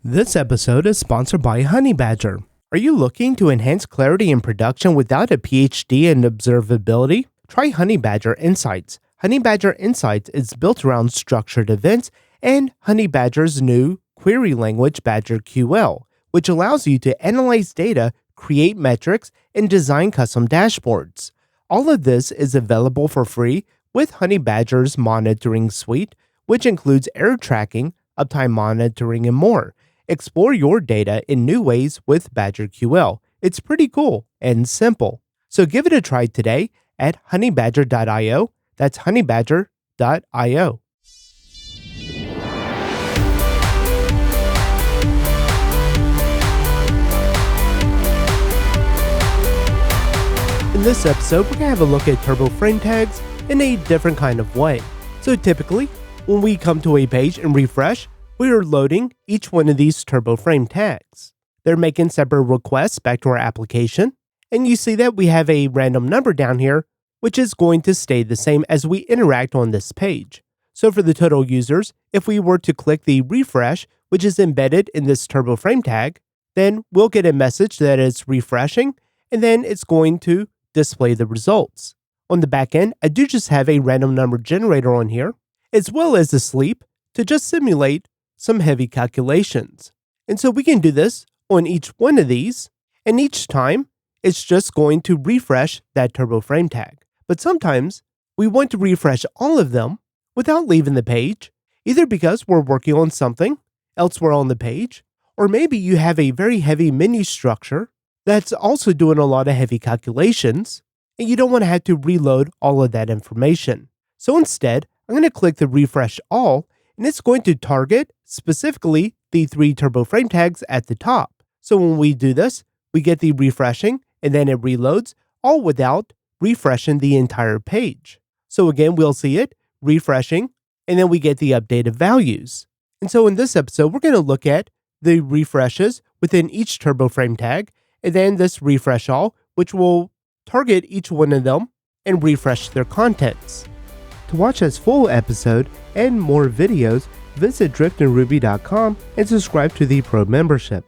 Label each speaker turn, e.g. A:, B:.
A: This episode is sponsored by Honeybadger. Are you looking to enhance clarity in production without a PhD in observability? Try Honeybadger Insights. Honeybadger Insights is built around structured events and Honeybadger's new query language BadgerQL, which allows you to analyze data, create metrics, and design custom dashboards. All of this is available for free with Honeybadger's monitoring suite, which includes error tracking, uptime monitoring, and more. Explore your data in new ways with BadgerQL. It's pretty cool and simple. So give it a try today at honeybadger.io. That's honeybadger.io. In this episode, we're going to have a look at turbo frame tags in a different kind of way. So typically, when we come to a page and refresh, we are loading each one of these turbo frame tags. They're making separate requests back to our application, and you see that we have a random number down here, which is going to stay the same as we interact on this page. So for the total users, if we were to click the refresh, which is embedded in this turbo frame tag, then we'll get a message that it's refreshing, and then it's going to display the results. On the back end, I do just have a random number generator on here, as well as a sleep to just simulate some heavy calculations. And so we can do this on each one of these, and each time it's just going to refresh that turbo frame tag. But sometimes we want to refresh all of them without leaving the page, either because we're working on something elsewhere on the page, or maybe you have a very heavy menu structure that's also doing a lot of heavy calculations, and you don't want to have to reload all of that information. So instead, I'm going to click the refresh all, and it's going to target specifically the 3 turbo frame tags at the top. So when we do this, we get the refreshing, and then it reloads, all without refreshing the entire page. So again, we'll see it refreshing, and then we get the updated values. And so in this episode, we're going to look at the refreshes within each turbo frame tag, and then this refresh all, which will target each one of them and refresh their contents. To watch this full episode and more videos, visit driftingruby.com and subscribe to the Pro membership.